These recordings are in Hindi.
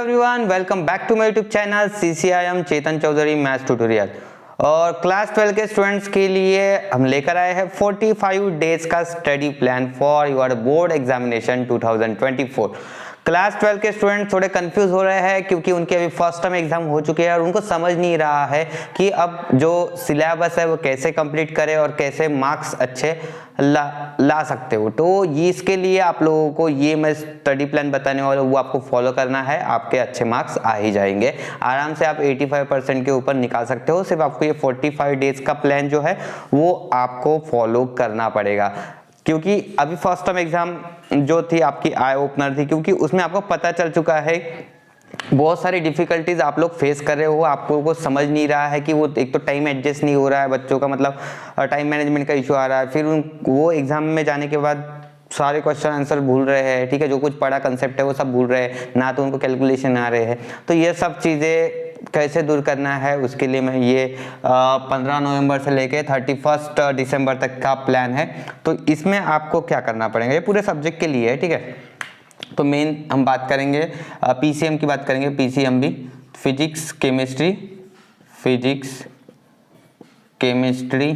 Everyone, welcome back to my YouTube channel CCIM Chetan Chaudhary maths tutorial. और क्लास 12 के स्टूडेंट्स के लिए हम लेकर आए हैं 45 डेज का study plan for your board examination 2024। Class 12 के स्टूडेंट थोड़े कंफ्यूज हो रहे हैं क्योंकि उनके अभी फर्स्ट टर्म एग्जाम हो चुके हैं और उनको समझ नहीं रहा है कि अब जो सिलेबस है वो कैसे कंप्लीट करें और कैसे मार्क्स अच्छे ला सकते हो। तो ये इसके लिए आप लोगों को ये मैं स्टडी प्लान बताने वाला हूँ, वो आपको फॉलो करना है, आपके अच्छे मार्क्स आ ही जाएंगे। आराम से आप 85% के ऊपर निकाल सकते हो। सिर्फ आपको ये 45 डेज का प्लान जो है वो आपको फॉलो करना पड़ेगा, क्योंकि अभी फर्स्ट टर्म एग्जाम जो थी आपकी आई ओपनर थी, क्योंकि उसमें आपको पता चल चुका है बहुत सारी डिफिकल्टीज आप लोग फेस कर रहे हो। आपको को समझ नहीं रहा है कि वो एक तो टाइम एडजस्ट नहीं हो रहा है बच्चों का, मतलब टाइम मैनेजमेंट का इशू आ रहा है। फिर वो एग्जाम में जाने के बाद सारे क्वेश्चन आंसर भूल रहे हैं, ठीक है, जो कुछ पढ़ा कंसेप्ट है वो सब भूल रहे हैं, ना तो उनको कैलकुलेशन आ रहे हैं। तो ये सब चीज़ें कैसे दूर करना है उसके लिए मैं ये 15 नवंबर से लेके 31 दिसंबर तक का प्लान है। तो इसमें आपको क्या करना पड़ेगा, ये पूरे सब्जेक्ट के लिए है, ठीक है। तो मेन हम बात करेंगे PCM की बात करेंगे, PCM भी फिजिक्स केमिस्ट्री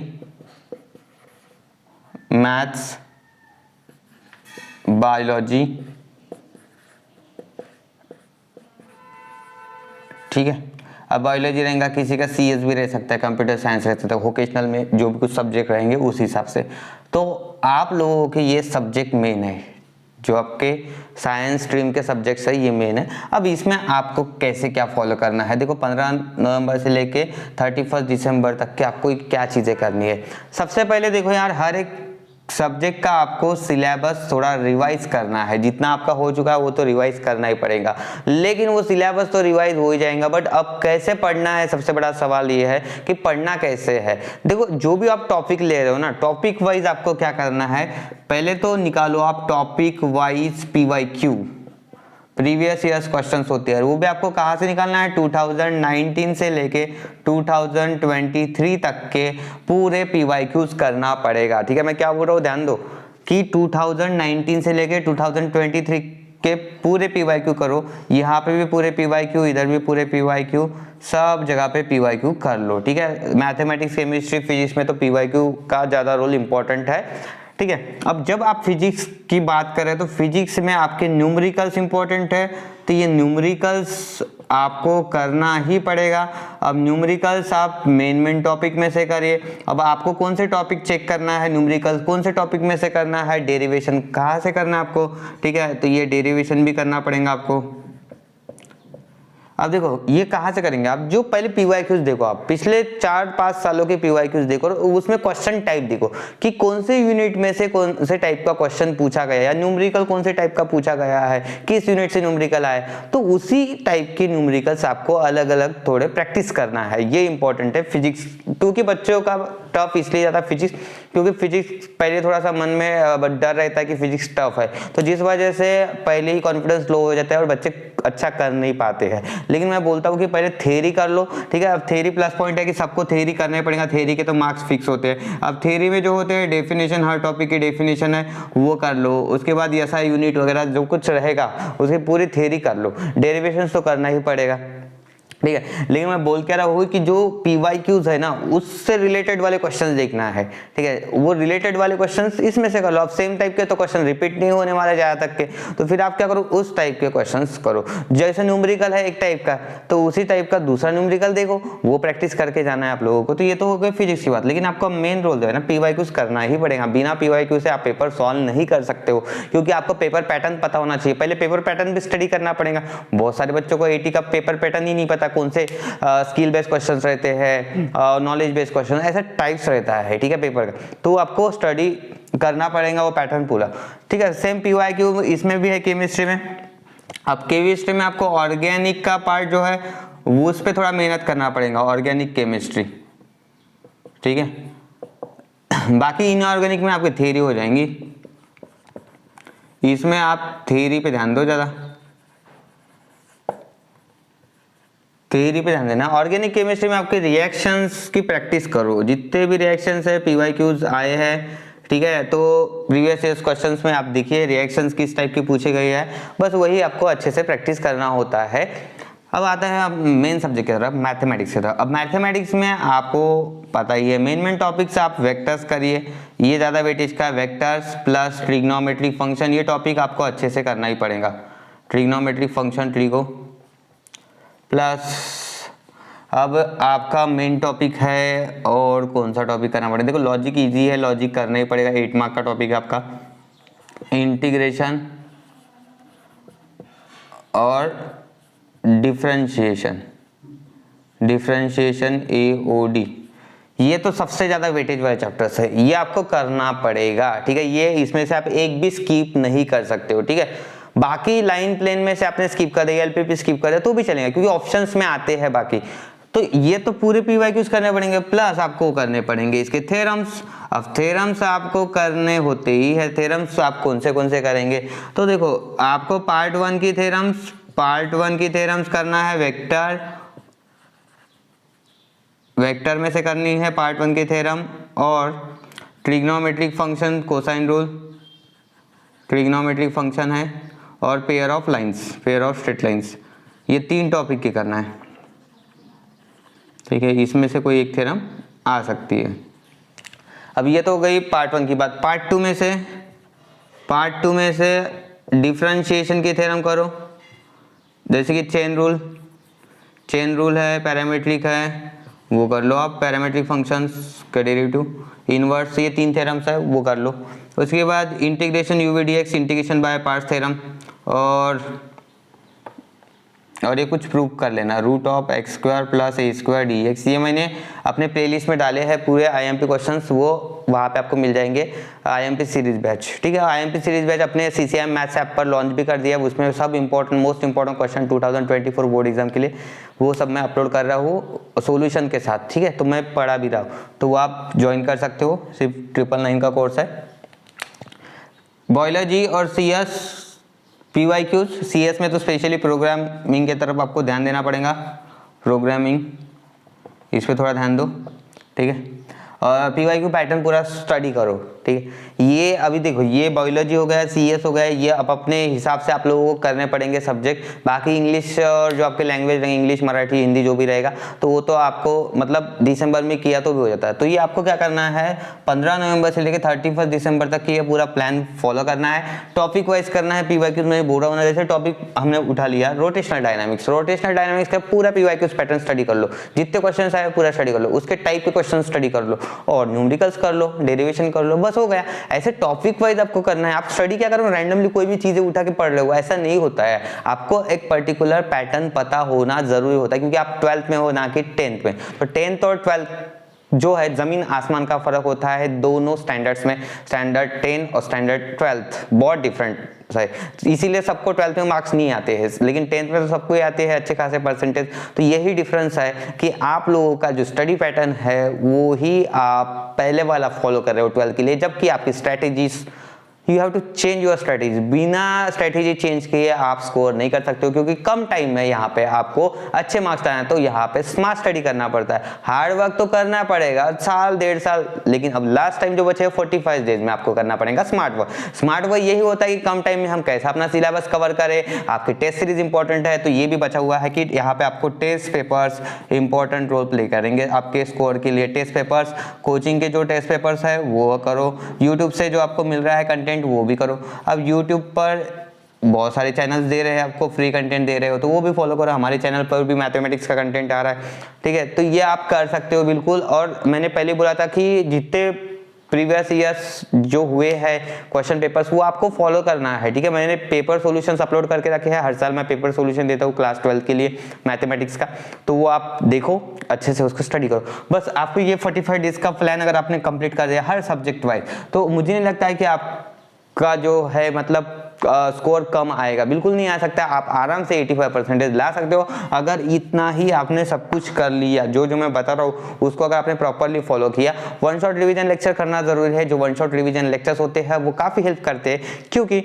मैथ्स बायोलॉजी, ठीक है। अब बायोलॉजी रहेगा, किसी का CS भी रह सकता है, कंप्यूटर साइंस रह सकता है, वोकेशनल में जो भी कुछ सब्जेक्ट रहेंगे उस हिसाब से। तो आप लोगों के ये सब्जेक्ट मेन है, जो आपके साइंस स्ट्रीम के सब्जेक्ट्स है ये मेन है। अब इसमें आपको कैसे क्या फॉलो करना है, देखो 15 नवंबर से लेके 31 दिसंबर तक के आपको क्या चीज़ें करनी है। सबसे पहले देखो यार, हर एक सब्जेक्ट का आपको सिलेबस थोड़ा रिवाइज करना है। जितना आपका हो चुका है वो तो रिवाइज करना ही पड़ेगा, लेकिन वो सिलेबस तो रिवाइज हो ही जाएगा। बट अब कैसे पढ़ना है, सबसे बड़ा सवाल ये है कि पढ़ना कैसे है। देखो जो भी आप टॉपिक ले रहे हो ना, टॉपिक वाइज आपको क्या करना है, पहले तो निकालो आप topic wise PYQ, previous years questions होते हैं। वो भी आपको कहाँ से निकालना है, 2019 से लेके 2023 तक के पूरे PYQs करना पड़ेगा, ठीक है। मैं क्या बोल रहा हूँ ध्यान दो कि 2019 से लेके 2023 के पूरे PYQ करो। यहाँ पे भी पूरे PYQ, इधर भी पूरे PYQ, सब जगह पे PYQ कर लो, ठीक है। मैथमेटिक्स केमिस्ट्री फिजिक्स में तो PYQ का ज़्यादा रोल इंपॉर्टेंट है, ठीक है। अब जब आप फिजिक्स की बात करें तो फिजिक्स में आपके न्यूमेरिकल्स इंपॉर्टेंट है, तो ये न्यूमेरिकल्स आपको करना ही पड़ेगा। अब न्यूमेरिकल्स आप मेन टॉपिक में से करिए। अब आपको कौन से टॉपिक चेक करना है, न्यूमेरिकल्स कौन से टॉपिक में से करना है, डेरिवेशन कहाँ से करना है आपको, ठीक है। तो ये डेरिवेशन भी करना पड़ेगा आपको। अब देखो ये कहाँ से करेंगे आप, जो पहले PYQs देखो, आप पिछले 4-5 सालों के PYQs देखो, उसमें क्वेश्चन टाइप देखो कि कौन से यूनिट में से कौन से टाइप का क्वेश्चन पूछा गया है, या न्यूमेरिकल कौन से टाइप का पूछा गया है, किस यूनिट से न्यूमेरिकल आए। तो उसी टाइप के न्यूमेरिकल्स आपको अलग अलग थोड़े प्रैक्टिस करना है, ये इंपॉर्टेंट है फिजिक्स। क्योंकि बच्चों का टफ इसलिए जाता है फिजिक्स, क्योंकि फिजिक्स पहले थोड़ा सा मन में डर रहता है कि फिजिक्स टफ है, तो जिस वजह से पहले ही कॉन्फिडेंस लो हो जाता है और बच्चे अच्छा कर नहीं पाते हैं। लेकिन मैं बोलता हूँ कि पहले थ्योरी कर लो, ठीक है। अब थ्योरी प्लस पॉइंट है कि सबको थ्योरी करना ही पड़ेगा, थ्योरी के तो मार्क्स फिक्स होते हैं। अब थ्योरी में जो होते हैं डेफिनेशन, हर टॉपिक की डेफिनेशन है वो कर लो, उसके बाद SI यूनिट वगैरह जो कुछ रहेगा उसकी पूरी थ्योरी कर लो, डेरिवेशन तो करना ही पड़ेगा, ठीक है। लेकिन मैं बोल के रहा हूँ कि जो PYQs है ना, उससे रिलेटेड वाले क्वेश्चंस देखना है, ठीक है। वो रिलेटेड वाले क्वेश्चंस इसमें से कर लो। अब सेम टाइप के तो क्वेश्चन रिपीट नहीं होने वाले ज़्यादा तक के, तो फिर आप क्या करो, उस टाइप के क्वेश्चंस करो। जैसे न्यूमेरिकल है एक टाइप का, तो उसी टाइप का दूसरा न्यूमेरिकल देखो, वो प्रैक्टिस करके जाना है आप लोगों को। तो ये तो हो गई फिजिक्स की बात, लेकिन आपका मेन रोल जो है ना, PYQs करना ही पड़ेगा। बिना PYQ से आप पेपर सॉल्व नहीं कर सकते हो, क्योंकि आपको पेपर पैटर्न पता होना चाहिए। पहले पेपर पैटर्न भी स्टडी करना पड़ेगा। बहुत सारे बच्चों को 80 का पेपर पैटर्न ही नहीं पता, कौन से स्किल बेस्ड क्वेश्चंस रहते हैं, नॉलेज बेस्ड क्वेश्चन, ऐसा टाइप्स रहता है, ठीक है, पेपर का। तो आपको स्टडी करना पड़ेगा वो पैटर्न पूरा, ठीक है। सेम PYQ इसमें भी है केमिस्ट्री में। अब केमिस्ट्री में आपको ऑर्गेनिक का पार्ट जो है वो उस पर थोड़ा मेहनत करना पड़ेगा, ऑर्गेनिक केमिस्ट्री, ठीक है। बाकी इनऑर्गेनिक में आपकी थ्योरी हो जाएंगी, इसमें आप थ्योरी पे ध्यान दो, ज़्यादा थ्योरी पे ध्यान देना। ऑर्गेनिक केमिस्ट्री में आपके रिएक्शंस की प्रैक्टिस करो, जितने भी रिएक्शंस है PYQs आए हैं, ठीक है। तो प्रीवियस ईयर क्वेश्चंस में आप देखिए रिएक्शंस किस टाइप की पूछे गए हैं, बस वही आपको अच्छे से प्रैक्टिस करना होता है। अब आता है अब मेन सब्जेक्ट की तरफ, मैथमेटिक्स की तरफ। अब मैथमेटिक्स में आपको पता ही है मेन टॉपिक्स आप वेक्टर्स करिए, ये ज़्यादा वेटेज का वेक्टर्स प्लस ट्रिग्नोमेट्रिक फंक्शन, ये टॉपिक आपको अच्छे से करना ही पड़ेगा। ट्रिग्नोमेट्रिक फंक्शन ट्रिगो प्लस अब आपका मेन टॉपिक है, और कौन सा टॉपिक करना पड़ेगा, देखो लॉजिक इजी है, लॉजिक करना ही पड़ेगा, 8 मार्क का टॉपिक है आपका। इंटीग्रेशन और डिफरेंशिएशन, डिफरेंशिएशन AOD, ये तो सबसे ज़्यादा वेटेज वाले चैप्टर्स है, ये आपको करना पड़ेगा। ठीक है, ये इसमें से आप एक भी स्किप नहीं कर सकते हो। ठीक है, बाकी लाइन प्लेन में से आपने स्किप कर दिया, LPP स्किप कर दिया तो भी चलेगा, क्योंकि ऑप्शंस में आते हैं बाकी। तो ये तो पूरे PYQs करने पड़ेंगे, प्लस आपको करने पड़ेंगे इसके थ्योरम्स। अब थ्योरम्स आपको करने होते ही है, थ्योरम्स आप कौन से करेंगे, तो देखो आपको पार्ट 1 की थ्योरम्स करना है, वेक्टर में से करनी है पार्ट 1 की थ्योरम, और trigonometric function, cosine rule, trigonometric function है, और पेयर ऑफ स्ट्रेट लाइंस, ये 3 टॉपिक की करना है। ठीक है, इसमें से कोई एक थ्योरम आ सकती है। अब ये तो हो गई पार्ट 1 की बात। पार्ट 2 में से डिफरेंशिएशन की थ्योरम करो, जैसे कि चेन रूल है, पैरामीट्रिक है, वो कर लो आप, पैरामीट्रिक फंक्शंस का डेरिवेटिव, इनवर्स, ये 3 थ्योरम्स है वो कर लो। उसके बाद integration UV/dx, integration by parts theorem, और ये कुछ प्रूव कर लेना, √(x² + a² dx, ये मैंने अपने प्लेलिस्ट में डाले हैं पूरे IMP क्वेश्चंस, वो वहाँ पे आपको मिल जाएंगे, IMP सीरीज बैच। ठीक है, IMP सीरीज बैच अपने CCM मैथ्स ऐप पर लॉन्च भी कर दिया है, उसमें सब most important question 2024 board exam के लिए वो सब मैं अपलोड कर रहा हूँ सोल्यूशन के साथ। ठीक है, तो मैं पढ़ा भी रहा हूँ, तो वो आप ज्वाइन कर सकते हो, सिर्फ 999 का कोर्स है। बायोलॉजी और CS PYQs, CS में तो स्पेशली प्रोग्रामिंग की तरफ आपको ध्यान देना पड़ेगा, प्रोग्रामिंग इस पे थोड़ा ध्यान दो। ठीक है, और PYQ पैटर्न पूरा स्टडी करो। ठीक है, ये अभी देखो ये बायोलॉजी हो गया, CS हो गया, ये अब अपने हिसाब से आप लोगों को करने पड़ेंगे सब्जेक्ट। बाकी इंग्लिश और जो आपके लैंग्वेज रहेंगे, इंग्लिश, मराठी, हिंदी जो भी रहेगा, तो वो तो आपको मतलब दिसंबर में किया तो भी हो जाता है। तो ये आपको क्या करना है, 15 नवंबर से लेकर 31 दिसंबर तक ये पूरा प्लान फॉलो करना है, टॉपिक वाइज करना है। PYQ में बोल रहा हूँ, जैसे टॉपिक हमने उठा लिया रोटेशनल डायनामिक्स का पूरा PYQ पैटर्न स्टडी कर लो, जितने क्वेश्चन आए पूरा स्टडी कर लो, उसके टाइप के क्वेश्चन स्टडी कर लो, और न्यूमेरिकल्स कर लो, डेरिवेशन कर लो, बस हो गया। ऐसे टॉपिक वाइज आपको करना है। आप स्टडी क्या करो, रैंडमली कोई भी चीजें उठा के पढ़ रहे हो, ऐसा नहीं होता है। आपको एक पर्टिकुलर पैटर्न पता होना जरूरी होता है, क्योंकि आप 12th में हो ना कि 10th में। तो 10th और 12th जो है जमीन आसमान का फर्क होता है दोनों स्टैंडर्ड्स में। स्टैंडर्ड 10 और स्टैंडर्ड 12th बहुत डिफरेंट है, इसीलिए सबको 12th में मार्क्स नहीं आते हैं, लेकिन 10th में तो सबको ही आते हैं अच्छे खासे परसेंटेज। तो यही डिफरेंस है कि आप लोगों का जो स्टडी पैटर्न है वो ही आप पहले वाला फॉलो कर रहे हो 12th के लिए, जबकि आपकी strategies, you have to change your strategy. बिना स्ट्रेटेजी चेंज किए आप स्कोर नहीं कर सकते हो, क्योंकि कम टाइम में यहाँ पे आपको अच्छे मार्क्स लाना है, तो यहाँ पे स्मार्ट स्टडी करना पड़ता है। हार्ड वर्क तो करना पड़ेगा साल 1.5 साल, लेकिन अब लास्ट टाइम जो बचे 45 डेज में आपको करना पड़ेगा स्मार्ट वर्क। यही होता है कि कम टाइम में हम कैसे अपना सिलेबस कवर करें। आपकी टेस्ट सीरीज इंपॉर्टेंट है, तो ये भी बचा हुआ है कि यहाँ पे आपको test papers important role play करेंगे आपके स्कोर के लिए। टेस्ट पेपर्स, कोचिंग के जो टेस्ट पेपर्स है वो करो, यूट्यूब से जो आपको मिल रहा है कंटेंट वो भी करो। अब YouTube पर बहुत सारे चैनल्स दे रहे हैं आपको, फ्री कंटेंट दे रहे हो, तो वो भी फॉलो करो। हमारे चैनल पर भी मैथमेटिक्स का कंटेंट आ रहा है। ठीक है, तो ये आप कर सकते हो बिल्कुल। और मैंने पहले बोला था कि जितने प्रीवियस ईयर्स जो हुए हैं क्वेश्चन पेपर्स वो आपको फॉलो करना है। ठीक है, मैंने पेपर सॉल्यूशंस अपलोड करके रखे हैं, हर साल मैं पेपर सॉल्यूशन देता हूँ क्लास 12 के लिए मैथमेटिक्स का, तो वो आप देखो अच्छे से, उसको स्टडी करो। बस आपको ये 45 डेज का प्लान अगर आपने कंप्लीट कर दिया हर सब्जेक्ट वाइज, तो मुझे नहीं लगता है कि आपका जो है मतलब स्कोर कम आएगा, बिल्कुल नहीं आ सकता। आप आराम से 85% ला सकते हो अगर इतना ही आपने सब कुछ कर लिया। जो मैं बता रहा हूँ उसको अगर आपने प्रॉपरली फॉलो किया। वन शॉट रिवीजन लेक्चर करना जरूरी है। जो वन शॉट रिवीजन लेक्चर्स होते हैं वो काफी हेल्प करते हैं, क्योंकि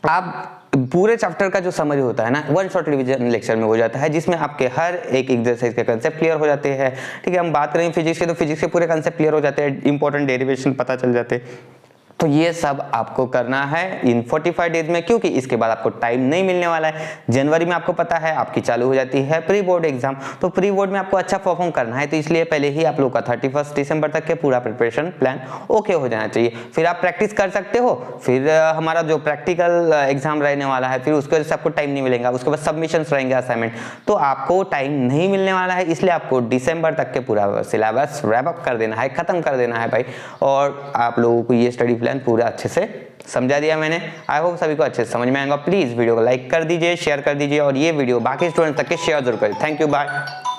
आप पूरे चैप्टर का जो समरी होता है ना, वन शॉट रिवीजन लेक्चर में हो जाता है, जिसमें आपके हर एक एक्सरसाइज के कंसेप्ट क्लियर हो जाते हैं। ठीक है, हम बात करें फिजिक्स के तो फिजिक्स के पूरे कंसेप्ट क्लियर हो जाते हैं, इंपॉर्टेंट डेरिवेशन पता चल जाते हैं। तो ये सब आपको करना है इन 45 डेज में, क्योंकि इसके बाद आपको टाइम नहीं मिलने वाला है। जनवरी में आपको पता है आपकी चालू हो जाती है प्री बोर्ड एग्जाम, तो प्री बोर्ड में आपको अच्छा परफॉर्म करना है, तो इसलिए पहले ही आप लोग का 31 दिसंबर तक के पूरा प्रिपरेशन प्लान ओके हो जाना चाहिए। फिर आप प्रैक्टिस कर सकते हो, फिर हमारा जो प्रैक्टिकल एग्जाम रहने वाला है फिर उसके वजह से आपको टाइम नहीं मिलेगा, उसके बाद सबमिशंस रहेंगे असाइनमेंट, तो आपको टाइम नहीं मिलने वाला है। इसलिए आपको दिसंबर तक के पूरा सिलेबस रैप अप कर देना है, खत्म कर देना है भाई। और आप लोगों को ये स्टडी प्लान पूरा अच्छे से समझा दिया मैंने। आई होप सभी को अच्छे से समझ में आएगा। प्लीज वीडियो को लाइक कर दीजिए, शेयर कर दीजिए और ये वीडियो बाकी स्टूडेंट्स तक के शेयर जरूर करें। Thank you, bye.